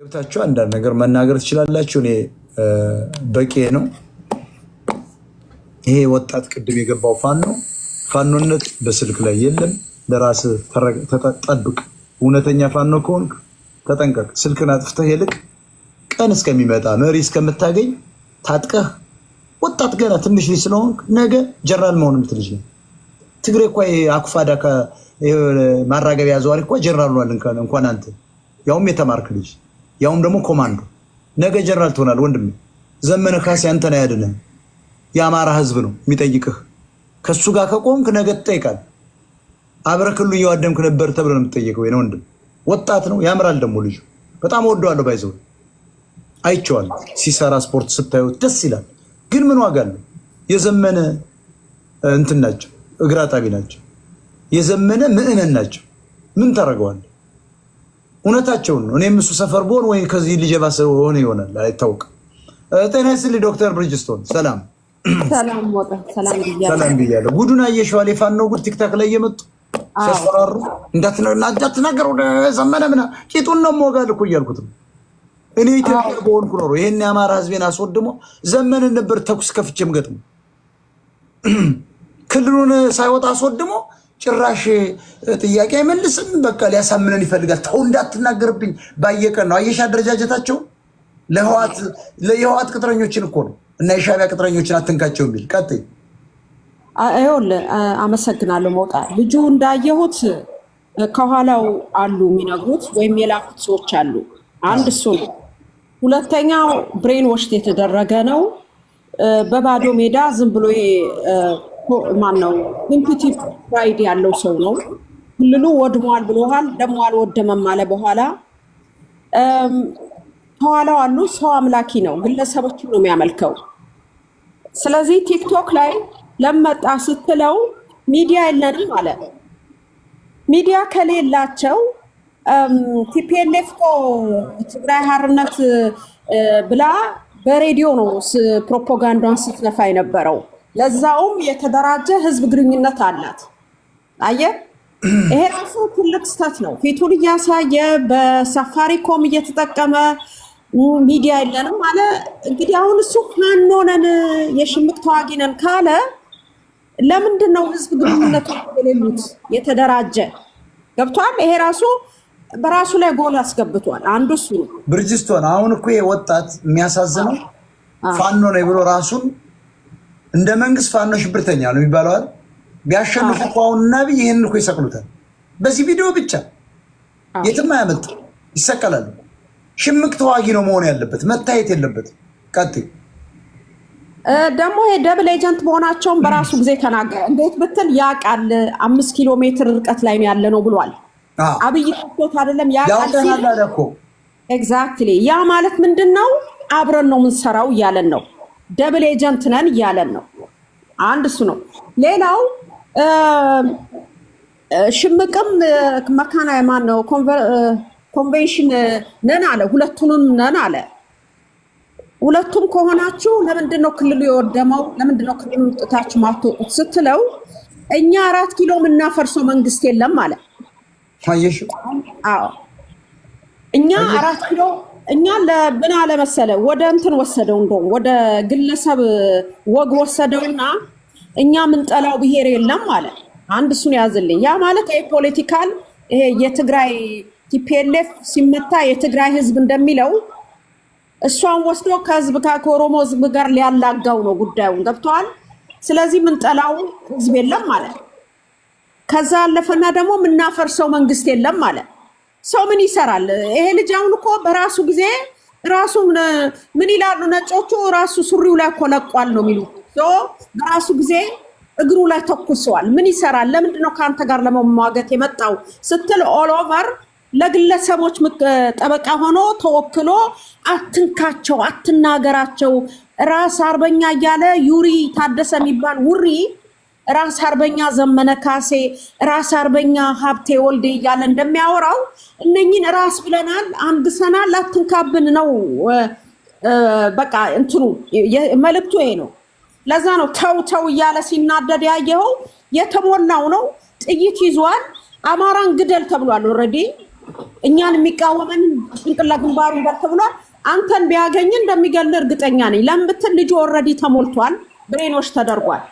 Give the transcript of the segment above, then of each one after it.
ገብታችሁ አንዳንድ ነገር መናገር ትችላላችሁ። እኔ በቂ ነው። ይሄ ወጣት ቅድም የገባው ፋኖነት በስልክ ላይ የለም። ለራስ ተጠብቅ። እውነተኛ ፋኖ ከሆንክ ተጠንቀቅ። ስልክን አጥፍተህ ይልቅ ቀን እስከሚመጣ መሪ እስከምታገኝ ታጥቀህ ወጣት ገና ትንሽ ልጅ ስለሆንክ ነገ ጀነራል መሆን የምትልጅ ነው። ትግሬ እኮ አኩፋዳ ማራገቢያ ዘዋሪ እኮ ጀነራል ሆኗል። እንኳን አንተ ያውም የተማርክ ልጅ ያውም ደግሞ ኮማንዶ ነገ ጀነራል ትሆናል። ወንድም ዘመነ ካሴ አንተን አያድንም። የአማራ ህዝብ ነው የሚጠይቅህ። ከሱ ጋር ከቆምክ ነገ ትጠይቃለህ። አብረክሉ እያዋደምክ ነበር ተብሎ ነው የምትጠይቀው። ወይ ወንድም ወጣት ነው ያምራል። ደግሞ ልጁ በጣም ወደዋለሁ። ባይዘው አይቼዋለሁ ሲሰራ ስፖርት ስታዩት ደስ ይላል። ግን ምን ዋጋ አለው? የዘመነ እንትን ናቸው፣ እግራ ጣቢ ናቸው። የዘመነ ምዕመን ናቸው። ምን ታረጋዋለህ? እውነታቸውን ነው። እኔም እሱ ሰፈር ብሆን ወይ ከዚህ ልጅ ባሰ ሆነ ይሆናል አይታወቅም። ጤና ይስጥልኝ ዶክተር ብሪጅስቶን። ሰላም ሰላም ብያለሁ። ጉዱን አየሽዋል? የፋኖ ጉድ ቲክታክ ላይ እየመጡ ሲያስፈራሩ እንዳትናገር ወደ ዘመነ ምና ቂጡን ነው ሞጋል እኮ እያልኩት ነው። እኔ ኢትዮጵያ በሆንኩ ኖሮ ይሄን የአማራ ህዝቤን አስወድሞ ዘመንን ነበር ተኩስ ከፍቼም ገጥሞ ክልሉን ሳይወጣ አስወድሞ ጭራሽ ጥያቄ አይመልስም። በቃ ሊያሳምነን ይፈልጋል። ተው እንዳትናገርብኝ ባየቀን ነው። አየሽ አደረጃጀታቸው ለህወሓት ቅጥረኞችን እኮ ነው እና የሻዕቢያ ቅጥረኞችን አትንካቸው የሚል ቀጥይ። ይኸውልህ አመሰግናለሁ። መውጣ ልጁ እንዳየሁት ከኋላው አሉ የሚነግሩት ወይም የላኩት ሰዎች አሉ። አንድ እሱ ነው። ሁለተኛው ብሬን ወሽት የተደረገ ነው። በባዶ ሜዳ ዝም ብሎ ማነው ኢምፒቲ ፕራይድ ያለው ሰው ነው። ክልሉ ወድሟል ብሎሃል፣ ደግሞ አልወደመም አለ። በኋላ ከኋላው አሉ። ሰው አምላኪ ነው፣ ግለሰቦችን ነው የሚያመልከው። ስለዚህ ቲክቶክ ላይ ለመጣ ስትለው ሚዲያ የለንም አለ። ሚዲያ ከሌላቸው ቲፒኤልኤፍ እኮ ትግራይ ሓርነት ብላ በሬዲዮ ነው ፕሮፓጋንዳን ስትነፋ የነበረው። ለዛውም የተደራጀ ህዝብ ግንኙነት አላት። አየህ፣ ይሄ ራሱ ትልቅ ስህተት ነው። ፊቱን እያሳየ በሳፋሪኮም እየተጠቀመ ሚዲያ የለንም አለ። እንግዲህ አሁን እሱ ፋኖ ነን የሽምቅ ተዋጊ ነን ካለ ለምንድን ነው ህዝብ ግንኙነት የሌሉት? የተደራጀ ገብቷል። ይሄ ራሱ በራሱ ላይ ጎል አስገብቷል። አንዱ እሱ ነው። ብርጅስቶን አሁን እኮ ወጣት የሚያሳዝነው ፋኖ ነው ብሎ ራሱን እንደ መንግስት ፋኖ ሽብርተኛ ነው የሚባለው። ቢያሸንፉ እኮ አሁን ነብይ ይሄንን እኮ ይሰቅሉታል። በዚህ ቪዲዮ ብቻ የትም አያመጣ ይሰቀላሉ። ሽምቅ ተዋጊ ነው መሆን ያለበት፣ መታየት የለበትም። ቀጥይ። ደግሞ ይሄ ደብል ኤጀንት መሆናቸውን በራሱ ጊዜ ተናገረ። እንዴት ብትል ያውቃል 5 ኪሎ ሜትር ርቀት ላይ ያለ ነው ብሏል። አብይ ተቆጥ አይደለም ያውቃል ሲል ኤግዛክትሊ። ያ ማለት ምንድነው? አብረን ነው የምንሰራው እያለን ነው። ደብል ኤጀንት ነን እያለን ነው። አንድ እሱ ነው። ሌላው ሽምቅም መካና ማን ነው ኮንቬንሽን ነን አለ። ሁለቱንም ነን አለ። ሁለቱም ከሆናችሁ ለምንድን ነው ክልሉ የወደመው? ለምንድን ነው ክልሉን ጥታችሁ ማትወጡት ስትለው እኛ 4 ኪሎ የምናፈርሰው መንግስት የለም አለ። ታየሽ? አዎ እኛ 4 ኪሎ እኛ ለምን አለ መሰለ ወደ እንትን ወሰደው፣ እንደውም ወደ ግለሰብ ወግ ወሰደውና እኛ ምንጠላው ብሄር የለም አለ። አንድ እሱን ያዝልኝ። ያ ማለት ይሄ ፖለቲካል ይሄ የትግራይ ቲፒኤልኤፍ ሲመታ የትግራይ ህዝብ እንደሚለው እሷን ወስዶ ከህዝብ ከኦሮሞ ህዝብ ጋር ሊያላጋው ነው ጉዳዩን። ገብቷል። ስለዚህ ምንጠላው ህዝብ የለም ማለት ከዛ አለፈና ደግሞ ምናፈርሰው መንግስት የለም ማለት ሰው ምን ይሰራል? ይሄ ልጅ አሁን እኮ በራሱ ጊዜ ራሱ ምን ይላሉ ነጮቹ? ራሱ ሱሪው ላይ ኮለቋል ነው የሚሉ። በራሱ ጊዜ እግሩ ላይ ተኩሰዋል። ምን ይሰራል? ለምንድነው ከአንተ ጋር ለመሟገት የመጣው ስትል ኦል ኦቨር ለግለሰቦች ጠበቃ ሆኖ ተወክሎ አትንካቸው፣ አትናገራቸው ራስ አርበኛ እያለ ዩሪ ታደሰ የሚባል ውሪ ራስ አርበኛ ዘመነ ካሴ፣ ራስ አርበኛ ሀብቴ ወልዴ እያለ እንደሚያወራው እነኝን ራስ ብለናል፣ አንግሰናል፣ አትንካብን ነው በቃ እንትኑ መልእክቱ ይሄ ነው። ለዛ ነው ተው እያለ ሲናደድ ያየኸው። የተሞላው ነው። ጥይት ይዟል። አማራን ግደል ተብሏል ኦልሬዲ። እኛን የሚቃወመን ጭንቅላ ግንባሩን በር ተብሏል። አንተን ቢያገኝ እንደሚገል እርግጠኛ ነኝ። ለምን ብትል ልጁ ኦልሬዲ ተሞልቷል፣ ብሬኖች ተደርጓል።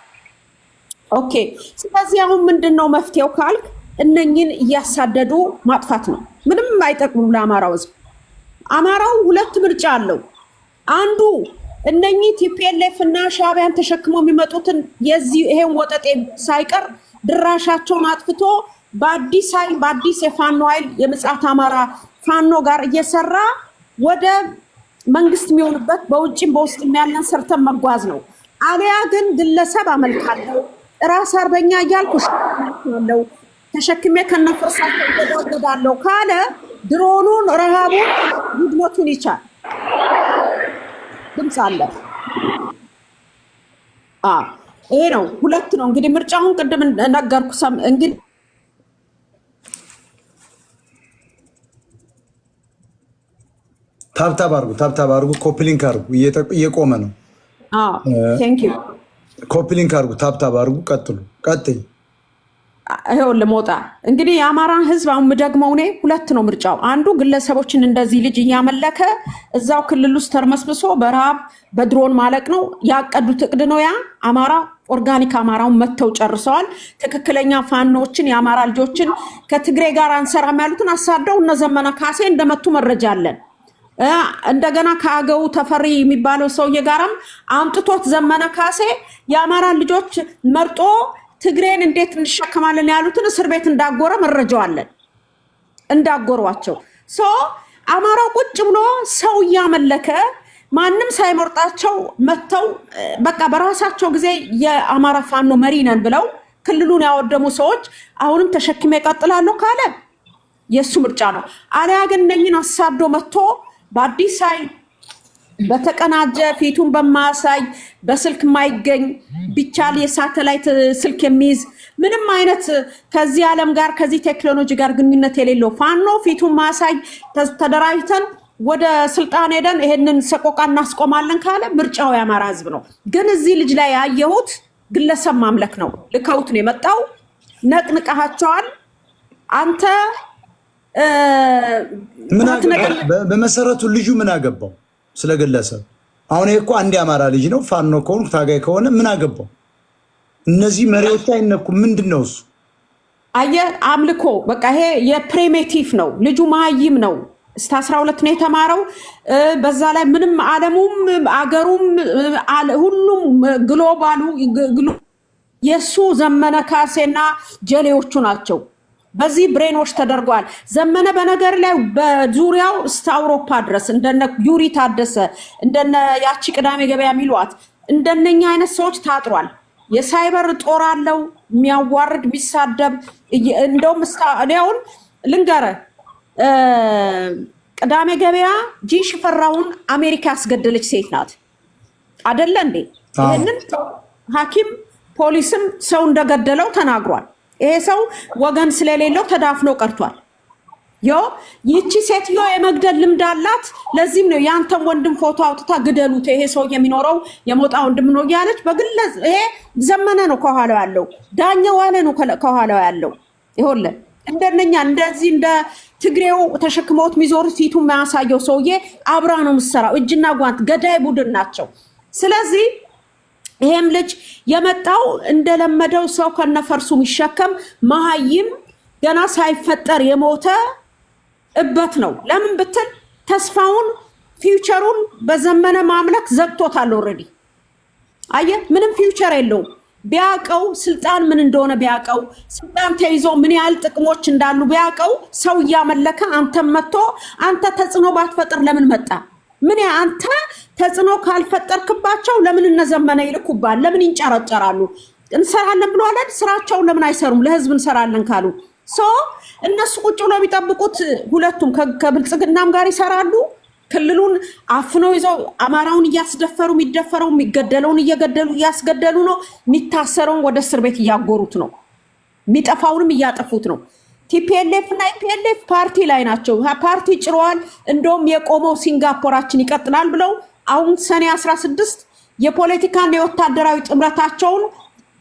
ኦኬ። ስለዚህ አሁን ምንድነው መፍትሄው ካልክ እነኝን እያሳደዱ ማጥፋት ነው። ምንም አይጠቅሙም ለአማራው ህዝብ። አማራው ሁለት ምርጫ አለው። አንዱ እነኚህ ቲፒኤልኤፍ እና ሻዕቢያን ተሸክመው የሚመጡትን የዚህ ይሄን ወጠጤ ሳይቀር ድራሻቸውን አጥፍቶ በአዲስ ኃይል በአዲስ የፋኖ ኃይል የምጽአት አማራ ፋኖ ጋር እየሰራ ወደ መንግስት የሚሆንበት በውጭም በውስጥም ያለን ሰርተን መጓዝ ነው። አሊያ ግን ግለሰብ አመልካለሁ ራስ አርበኛ እያልኩ ነው ተሸክሜ ከነፍርሳቸው ተወደዳለሁ ካለ ድሮኑን ረሃቡን ውድመቱን ይቻል ድምፅ አለ። ይሄ ነው ሁለት ነው እንግዲህ ምርጫውን ቅድም ነገርኩ። እንግዲህ ታብታብ አድርጉ፣ ኮፒ ሊንክ አድርጉ። እየቆመ ነው። ቴንክ ዩ። ኮፒ ሊንክ አድርጉ፣ ታብታብ አድርጉ። ቀጥይ። ይሄው ለሞጣ እንግዲህ የአማራን ህዝብ አሁን ምደግመው እኔ ሁለት ነው ምርጫው። አንዱ ግለሰቦችን እንደዚህ ልጅ እያመለከ እዛው ክልል ውስጥ ተርመስምሶ በረሃብ በድሮን ማለቅ ነው። ያቀዱት እቅድ ነው። ያ አማራ ኦርጋኒክ አማራውን መተው ጨርሰዋል። ትክክለኛ ፋኖችን የአማራ ልጆችን ከትግሬ ጋር አንሰራም ያሉትን አሳደው እነ ዘመነ ካሴ እንደመቱ መረጃ አለን። እንደገና ከአገው ተፈሪ የሚባለው ሰውዬ ጋራም አምጥቶት ዘመነ ካሴ የአማራ ልጆች መርጦ ትግሬን እንዴት እንሸከማለን ያሉትን እስር ቤት እንዳጎረ መረጃው አለን። እንዳጎሯቸው አማራው ቁጭ ብሎ ሰው እያመለከ ማንም ሳይመርጣቸው መተው በቃ በራሳቸው ጊዜ የአማራ ፋኖ መሪ ነን ብለው ክልሉን ያወደሙ ሰዎች አሁንም ተሸክመ ይቀጥላሉ ካለ የሱ ምርጫ ነው። አሊያ ግን እነኝን አሳዶ መጥቶ በአዲስ ኃይል በተቀናጀ ፊቱን በማያሳይ በስልክ ማይገኝ ቢቻል የሳተላይት ስልክ የሚይዝ ምንም አይነት ከዚህ ዓለም ጋር ከዚህ ቴክኖሎጂ ጋር ግንኙነት የሌለው ፋኖ ፊቱን ማያሳይ ተደራጅተን ወደ ስልጣን ሄደን ይሄንን ሰቆቃ እናስቆማለን ካለ ምርጫው የአማራ ህዝብ ነው። ግን እዚህ ልጅ ላይ ያየሁት ግለሰብ ማምለክ ነው። ልከውት ነው የመጣው። ነቅንቀሃቸዋል። አንተ በመሰረቱ ልጁ ምን አገባው ስለግለሰብ? አሁን እኮ አንድ የአማራ ልጅ ነው። ፋኖ ከሆነ ታጋይ ከሆነ ምን አገባው? እነዚህ መሪዎች አይነኩም። ምንድነው እሱ? አየህ አምልኮ በቃ ይሄ የፕሪሚቲቭ ነው። ልጁ ማይም ነው። እስከ 12 ነው የተማረው። በዛ ላይ ምንም ዓለሙም አገሩም ሁሉም ግሎባሉ የሱ ዘመነ ካሴና ጀሌዎቹ ናቸው። በዚህ ብሬኖች ተደርጓል። ዘመነ በነገር ላይ በዙሪያው እስከ አውሮፓ ድረስ እንደነ ዩሪ ታደሰ እንደነ ያቺ ቅዳሜ ገበያ የሚሏት እንደነኛ አይነት ሰዎች ታጥሯል። የሳይበር ጦር አለው የሚያዋርድ የሚሳደብ እንደውም ስታዲያውን ልንገረ ቅዳሜ ገበያ ጂ ሽፈራውን አሜሪካ ያስገደለች ሴት ናት አይደለ እንዴ? ይሄንን ሐኪም ፖሊስም ሰው እንደገደለው ተናግሯል። ይሄ ሰው ወገን ስለሌለው ተዳፍኖ ቀርቷል። ይቺ ሴትዮ የመግደል ልምድ አላት። ለዚህም ነው ያንተን ወንድም ፎቶ አውጥታ ግደሉት፣ ይሄ ሰው የሚኖረው የሞጣ ወንድም ነው ያለች። በግለጽ ይሄ ዘመነ ነው ከኋላው ያለው፣ ዳኛው ዋለ ነው ከኋላው ያለው። ይኸውልህ እንደነኛ እንደዚህ እንደ ትግሬው ተሸክመውት ሚዞር ፊቱ የሚያሳየው ሰውዬ አብራ ነው የምትሰራው። እጅና ጓንት ገዳይ ቡድን ናቸው። ስለዚህ ይሄም ልጅ የመጣው እንደለመደው ሰው ከነፈርሱ የሚሸከም መሀይም ገና ሳይፈጠር የሞተ እበት ነው። ለምን ብትል ተስፋውን ፊውቸሩን በዘመነ ማምለክ ዘግቶታል ኦልሬዲ። አየህ ምንም ፊውቸር የለውም። ቢያቀው ስልጣን ምን እንደሆነ ቢያቀው ስልጣን ተይዞ ምን ያህል ጥቅሞች እንዳሉ ቢያቀው ሰው እያመለከ አንተም መጥቶ አንተ ተጽዕኖ ባትፈጥር ለምን መጣ? ምን አንተ ተጽዕኖ ካልፈጠርክባቸው ለምን እነዘመነ ይልኩባል? ለምን ይንጨረጨራሉ? እንሰራለን ብሎ አለ ስራቸውን ለምን አይሰሩም? ለህዝብ እንሰራለን ካሉ እነሱ ቁጭ ብለው የሚጠብቁት ሁለቱም ከብልጽግናም ጋር ይሰራሉ። ክልሉን አፍነው ይዘው አማራውን እያስደፈሩ የሚደፈረው የሚገደለውን እየገደሉ እያስገደሉ ነው። የሚታሰረውን ወደ እስር ቤት እያጎሩት ነው። የሚጠፋውንም እያጠፉት ነው። ቲፒኤልኤፍ እና ኢፒኤልኤፍ ፓርቲ ላይ ናቸው። ፓርቲ ጭረዋል። እንደውም የቆመው ሲንጋፖራችን ይቀጥላል ብለው አሁን ሰኔ 16 የፖለቲካና የወታደራዊ ጥምረታቸውን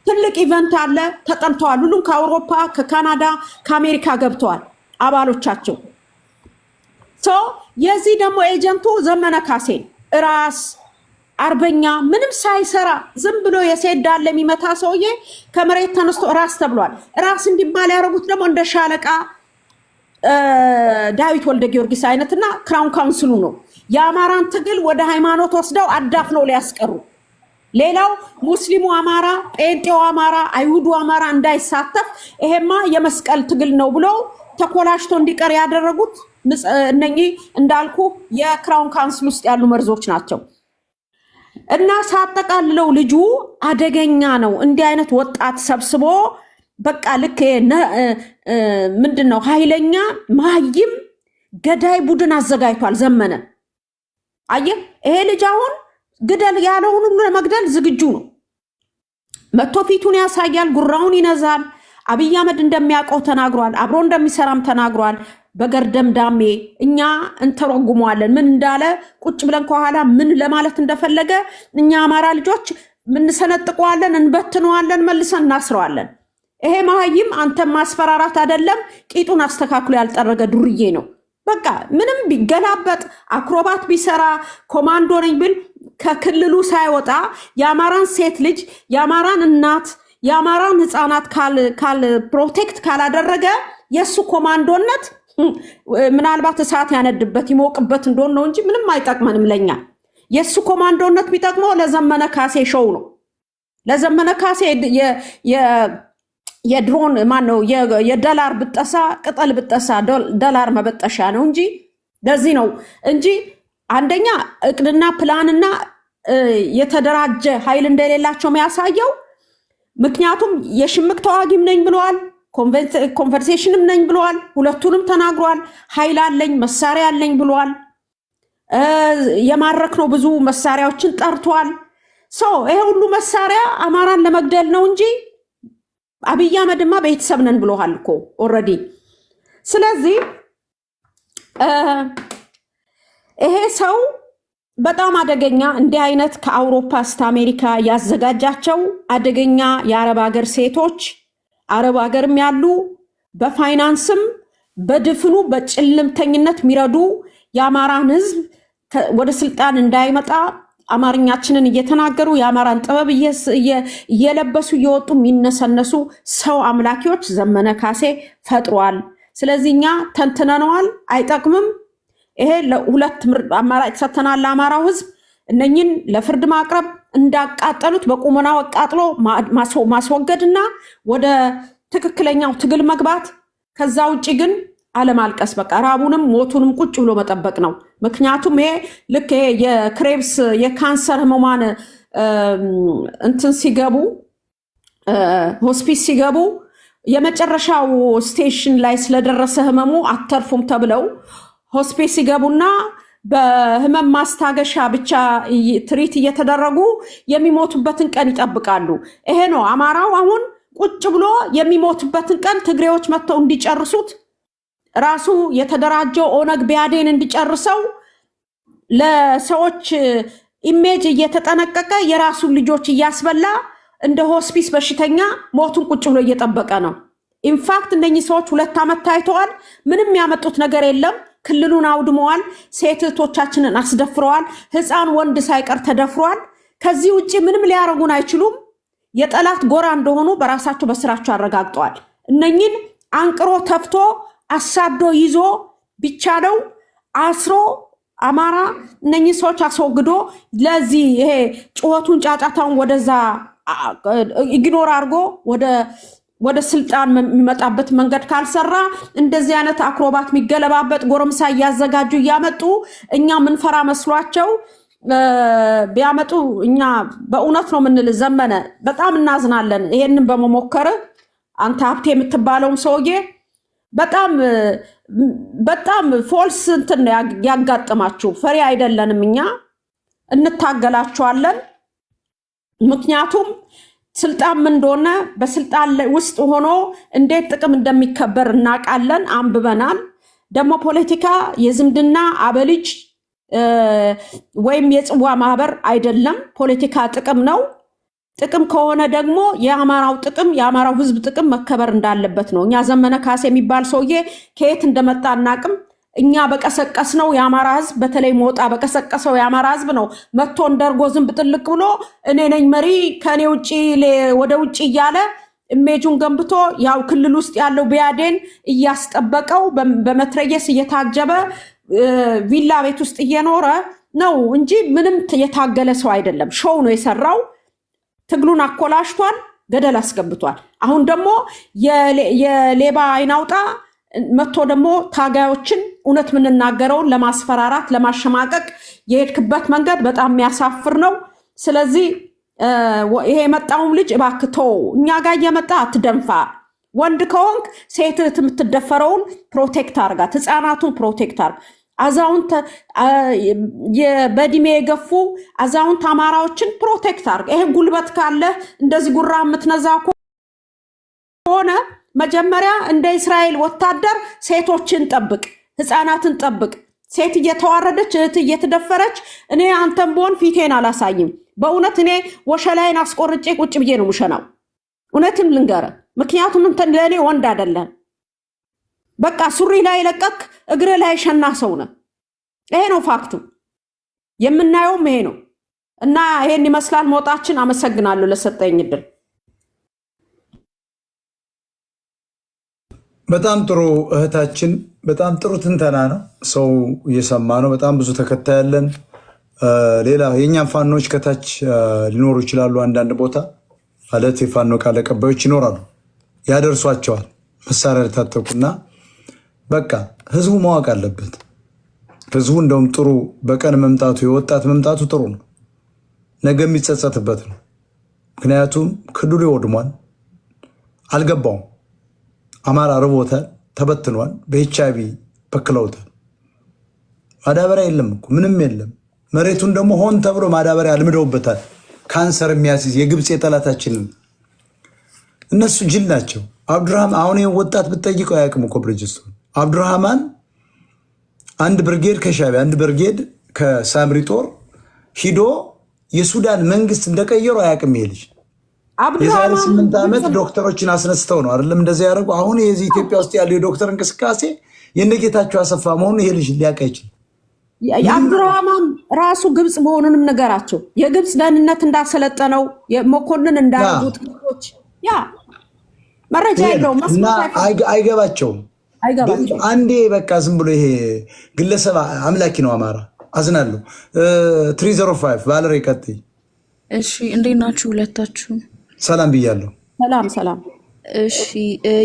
ትልቅ ኢቨንት አለ። ተጠርተዋል። ሁሉም ከአውሮፓ፣ ከካናዳ፣ ከአሜሪካ ገብተዋል አባሎቻቸው። የዚህ ደግሞ ኤጀንቱ ዘመነ ካሴ ራስ አርበኛ ምንም ሳይሰራ ዝም ብሎ የሴት ዳለ የሚመታ ሰውዬ ከመሬት ተነስቶ ራስ ተብሏል። ራስ እንዲባል ያደረጉት ደግሞ እንደ ሻለቃ ዳዊት ወልደ ጊዮርጊስ አይነትና ክራውን ካውንስሉ ነው። የአማራን ትግል ወደ ሃይማኖት ወስደው አዳፍነው ሊያስቀሩ፣ ሌላው ሙስሊሙ አማራ፣ ጴንጤው አማራ፣ አይሁዱ አማራ እንዳይሳተፍ ይሄማ የመስቀል ትግል ነው ብሎ ተኮላሽቶ እንዲቀር ያደረጉት እነኚህ እንዳልኩ የክራውን ካውንስል ውስጥ ያሉ መርዞች ናቸው። እና ሳጠቃልለው ልጁ አደገኛ ነው። እንዲህ አይነት ወጣት ሰብስቦ በቃ ልክ ምንድነው ኃይለኛ መሀይም ገዳይ ቡድን አዘጋጅቷል ዘመነ። አየህ ይሄ ልጅ አሁን ግደል ያለውን ሁሉ ለመግደል ዝግጁ ነው። መቶ ፊቱን ያሳያል፣ ጉራውን ይነዛል። አብይ አህመድ እንደሚያውቀው ተናግሯል፣ አብሮ እንደሚሰራም ተናግሯል። በገርደምዳሜ እኛ እንተረጉመዋለን ምን እንዳለ ቁጭ ብለን ከኋላ ምን ለማለት እንደፈለገ እኛ አማራ ልጆች ምንሰነጥቀዋለን፣ እንበትነዋለን፣ መልሰን እናስረዋለን። ይሄ መሀይም አንተም ማስፈራራት አይደለም ቂጡን አስተካክሎ ያልጠረገ ዱርዬ ነው። በቃ ምንም ቢገላበጥ አክሮባት ቢሰራ ኮማንዶ ነኝ ብል ከክልሉ ሳይወጣ የአማራን ሴት ልጅ የአማራን እናት የአማራን ህፃናት ካል ፕሮቴክት ካላደረገ የሱ ኮማንዶነት ምናልባት እሳት ያነድበት ይሞቅበት እንደሆነ ነው እንጂ ምንም አይጠቅመንም ለኛ። የሱ ኮማንዶነት ቢጠቅመው ለዘመነ ካሴ ሾው ነው። ለዘመነ ካሴ የድሮን ማነው የዶላር ብጠሳ ቅጠል ብጠሳ ዶላር መበጠሻ ነው እንጂ ለዚህ ነው እንጂ አንደኛ እቅድና ፕላንና የተደራጀ ኃይል እንደሌላቸው የሚያሳየው። ምክንያቱም የሽምቅ ተዋጊም ነኝ ብለዋል፣ ኮንቨርሴሽንም ነኝ ብለዋል፣ ሁለቱንም ተናግሯል። ኃይል አለኝ መሳሪያ አለኝ ብለዋል። የማረክነው ብዙ መሳሪያዎችን ጠርቷል። ይሄ ሁሉ መሳሪያ አማራን ለመግደል ነው እንጂ አብይ አህመድማ ቤተሰብ ነን ብለዋል እኮ ኦልሬዲ። ስለዚህ ይሄ ሰው በጣም አደገኛ እንዲህ አይነት ከአውሮፓ እስከ አሜሪካ ያዘጋጃቸው አደገኛ የአረብ ሀገር ሴቶች አረብ ሀገርም ያሉ በፋይናንስም በድፍኑ በጭልምተኝነት የሚረዱ የአማራን ህዝብ ወደ ስልጣን እንዳይመጣ አማርኛችንን እየተናገሩ የአማራን ጥበብ እየለበሱ እየወጡ የሚነሰነሱ ሰው አምላኪዎች ዘመነ ካሴ ፈጥሯል። ስለዚህ እኛ ተንትነነዋል፣ አይጠቅምም። ይሄ ለሁለት አማራጭ ሰተናል ለአማራው ህዝብ። እነኝን ለፍርድ ማቅረብ እንዳቃጠሉት በቁመና አቃጥሎ ማስወገድና ወደ ትክክለኛው ትግል መግባት። ከዛ ውጪ ግን አለማልቀስ፣ በቃ ራቡንም ሞቱንም ቁጭ ብሎ መጠበቅ ነው። ምክንያቱም ይሄ ልክ ይሄ የክሬብስ የካንሰር ህሙማን እንትን ሲገቡ ሆስፒስ ሲገቡ የመጨረሻው ስቴሽን ላይ ስለደረሰ ህመሙ አተርፉም ተብለው ሆስፒስ ሲገቡና በህመም ማስታገሻ ብቻ ትሪት እየተደረጉ የሚሞቱበትን ቀን ይጠብቃሉ። ይሄ ነው አማራው አሁን ቁጭ ብሎ የሚሞቱበትን ቀን ትግሬዎች መጥተው እንዲጨርሱት ራሱ የተደራጀው ኦነግ ቢያዴን እንዲጨርሰው ለሰዎች ኢሜጅ እየተጠነቀቀ የራሱን ልጆች እያስበላ እንደ ሆስፒስ በሽተኛ ሞቱን ቁጭ ብሎ እየጠበቀ ነው። ኢንፋክት እነኚህ ሰዎች 2 ዓመት ታይተዋል። ምንም ያመጡት ነገር የለም። ክልሉን አውድመዋል። ሴት እህቶቻችንን አስደፍረዋል። ህፃን ወንድ ሳይቀር ተደፍሯል። ከዚህ ውጭ ምንም ሊያረጉን አይችሉም። የጠላት ጎራ እንደሆኑ በራሳቸው በስራቸው አረጋግጠዋል። እነኚህን አንቅሮ ተፍቶ አሳዶ ይዞ ቢቻለው አስሮ አማራ እነኚህ ሰዎች አስወግዶ ለዚህ ይሄ ጩኸቱን ጫጫታውን ወደዛ ኢግኖር አድርጎ ወደ ስልጣን የሚመጣበት መንገድ ካልሰራ እንደዚህ አይነት አክሮባት የሚገለባበጥ ጎረምሳ እያዘጋጁ እያመጡ እኛ ምንፈራ መስሏቸው ቢያመጡ እኛ በእውነት ነው የምንል። ዘመነ በጣም እናዝናለን ይሄንን በመሞከር። አንተ ሀብቴ የምትባለውም ሰውዬ በጣም ፎልስ እንትን ያጋጥማችሁ። ፈሪ አይደለንም እኛ፣ እንታገላችኋለን። ምክንያቱም ስልጣን ምን እንደሆነ በስልጣን ውስጥ ሆኖ እንዴት ጥቅም እንደሚከበር እናውቃለን፣ አንብበናል። ደግሞ ፖለቲካ የዝምድና አበልጅ ወይም የጽዋ ማህበር አይደለም። ፖለቲካ ጥቅም ነው። ጥቅም ከሆነ ደግሞ የአማራው ጥቅም የአማራው ህዝብ ጥቅም መከበር እንዳለበት ነው። እኛ ዘመነ ካሴ የሚባል ሰውዬ ከየት እንደመጣ አናቅም። እኛ በቀሰቀስነው የአማራ ህዝብ በተለይ ሞጣ በቀሰቀሰው የአማራ ህዝብ ነው መጥቶ እንደርጎ ዝንብ ጥልቅ ብሎ እኔ ነኝ መሪ ከኔ ውጪ ወደ ውጪ እያለ ኢሜጁን ገንብቶ ያው ክልል ውስጥ ያለው ቢያዴን እያስጠበቀው በመትረየስ እየታጀበ ቪላ ቤት ውስጥ እየኖረ ነው እንጂ ምንም የታገለ ሰው አይደለም። ሾው ነው የሰራው። ትግሉን አኮላሽቷል፣ ገደል አስገብቷል። አሁን ደግሞ የሌባ አይናውጣ መጥቶ ደግሞ ታጋዮችን እውነት ምንናገረውን ለማስፈራራት ለማሸማቀቅ የሄድክበት መንገድ በጣም የሚያሳፍር ነው። ስለዚህ ይሄ የመጣውም ልጅ እባክቶ እኛ ጋር እየመጣ አትደንፋ። ወንድ ከሆንክ ሴት የምትደፈረውን ፕሮቴክት አርጋት፣ ህፃናቱን ፕሮቴክት አርግ። አዛውንት በእድሜ የገፉ አዛውንት አማራዎችን ፕሮቴክት አርግ። ይሄ ጉልበት ካለ እንደዚህ ጉራ የምትነዛ ከሆነ መጀመሪያ እንደ እስራኤል ወታደር ሴቶችን ጠብቅ፣ ህፃናትን ጠብቅ። ሴት እየተዋረደች እህት እየተደፈረች እኔ አንተም በሆን ፊቴን አላሳይም። በእውነት እኔ ወሸላይን አስቆርጬ ቁጭ ብዬ ነው ምሸናው። እውነትም ልንገረ፣ ምክንያቱም እንትን ለእኔ ወንድ አይደለም። በቃ ሱሪ ላይ ለቀክ እግር ላይ ሸና ሰው ነህ። ይሄ ነው ፋክቱ። የምናየውም ይሄ ነው እና ይሄን ይመስላል ሞጣችን። አመሰግናለሁ ለሰጠኝ እድል። በጣም ጥሩ እህታችን፣ በጣም ጥሩ ትንተና ነው። ሰው እየሰማ ነው። በጣም ብዙ ተከታይ ያለን። ሌላ የእኛም ፋኖች ከታች ሊኖሩ ይችላሉ። አንዳንድ ቦታ ማለት የፋኖ ቃል አቀባዮች ይኖራሉ፣ ያደርሷቸዋል መሳሪያ ልታጠቁና በቃ ህዝቡ ማወቅ አለበት። ህዝቡ እንደውም ጥሩ በቀን መምጣቱ የወጣት መምጣቱ ጥሩ ነው። ነገ የሚጸጸትበት ነው። ምክንያቱም ክልሉ ይወድሟል። አልገባውም። አማራ ርቦታል፣ ተበትኗል፣ በኤችአይቪ በክለውታል። ማዳበሪያ የለም እኮ ምንም የለም። መሬቱን ደግሞ ሆን ተብሎ ማዳበሪያ አልምደውበታል። ካንሰር የሚያስይዝ የግብፅ የጠላታችንን እነሱ ጅል ናቸው። አብዱራህማን አሁን ወጣት ብትጠይቀው አያውቅም እኮ ብርጅስቶን አብዱራህማን አንድ ብርጌድ ከሻዕቢያ አንድ ብርጌድ ከሳምሪ ጦር ሂዶ የሱዳን መንግስት እንደቀየሩ አያውቅም ይሄ ልጅ። የዛሬ 8 ዓመት ዶክተሮችን አስነስተው ነው አይደለም እንደዚህ ያደረጉ። አሁን የዚህ ኢትዮጵያ ውስጥ ያለው የዶክተር እንቅስቃሴ የነጌታቸው አሰፋ መሆኑን ይሄ ልጅ ሊያውቅ አይችልም። የአብዱራህማን ራሱ ግብፅ መሆኑንም ነገራቸው። የግብፅ ደህንነት እንዳሰለጠነው መኮንን እንዳረጉት ግቦች ያ መረጃ የለውም እና አይገባቸውም። አንዴ በቃ ዝም ብሎ ይሄ ግለሰብ አምላኪ ነው። አማራ አዝናለሁ። 305 ባለሬ ቀጥይ። እሺ እንዴት ናችሁ ሁለታችሁ? ሰላም ብያለሁ። ሰላም። እሺ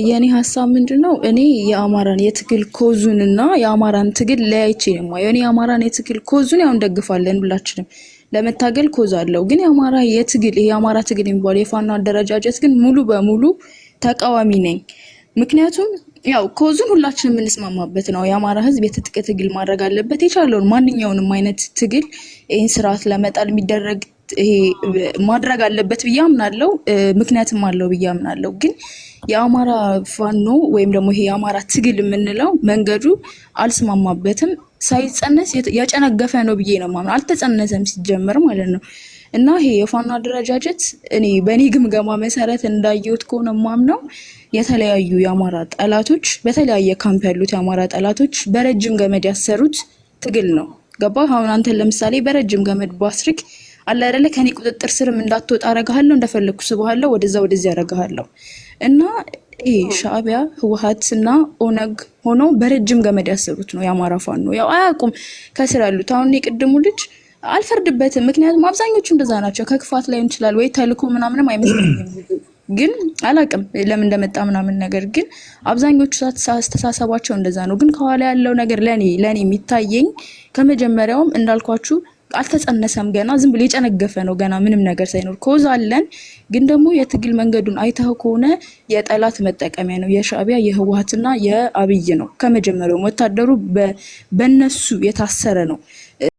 የኔ ሀሳብ ምንድነው? እኔ የአማራን የትግል ኮዙንና የአማራን ትግል ለያይቼ ነው። የኔ የአማራን የትግል ኮዙን ያው እንደግፋለን ሁላችንም ለመታገል ኮዝ አለው። ግን የአማራ የትግል የአማራ ትግል የሚባለው የፋኖ አደረጃጀት ግን ሙሉ በሙሉ ተቃዋሚ ነኝ። ምክንያቱም ያው ኮዙን ሁላችንም የምንስማማበት ነው። የአማራ ህዝብ የትጥቅ ትግል ማድረግ አለበት። የቻለውን ማንኛውንም አይነት ትግል ይህን ስርዓት ለመጣል የሚደረግ ይሄ ማድረግ አለበት ብዬ አምናለሁ። ምክንያትም አለው ብዬ አምናለሁ። ግን የአማራ ፋኖ ወይም ደግሞ ይሄ የአማራ ትግል የምንለው መንገዱ አልስማማበትም። ሳይጸነስ ያጨነገፈ ነው ብዬ ነው ማምነው። አልተጸነሰም ሲጀመር ማለት ነው። እና ይሄ የፋኖ አደረጃጀት እኔ በእኔ ግምገማ መሰረት እንዳየሁት ከሆነ ማምነው የተለያዩ የአማራ ጠላቶች በተለያየ ካምፕ ያሉት የአማራ ጠላቶች በረጅም ገመድ ያሰሩት ትግል ነው። ገባ? አሁን አንተን ለምሳሌ በረጅም ገመድ ባስርክ አለ አይደለ ከኔ ቁጥጥር ስርም እንዳትወጣ አረጋለሁ፣ እንደፈለኩ ስብሃለሁ፣ ወደዛ ያረጋለሁ። እና ይሄ ሻዕቢያ ህወሓትና ኦነግ ሆኖ በረጅም ገመድ ያሰሩት ነው የአማራ ፋኖ። ያው አያውቁም ከስር ያሉት። አሁን የቅድሙ ልጅ አልፈርድበትም፣ ምክንያቱም አብዛኞቹ እንደዛ ናቸው። ከክፋት ላይ እንችላል ወይ ተልኮ ምናምንም አይመስለኝም፣ ግን አላውቅም ለምን እንደመጣ ምናምን። ነገር ግን አብዛኞቹ አስተሳሰባቸው እንደዛ ነው። ግን ከኋላ ያለው ነገር ለኔ የሚታየኝ ከመጀመሪያውም እንዳልኳችሁ አልተጸነሰም፣ ገና ዝም ብሎ የጨነገፈ ነው። ገና ምንም ነገር ሳይኖር ኮዝ አለን። ግን ደግሞ የትግል መንገዱን አይተው ከሆነ የጠላት መጠቀሚያ ነው። የሻዕቢያ የህወሓትና የአብይ ነው። ከመጀመሪያውም ወታደሩ በነሱ የታሰረ ነው።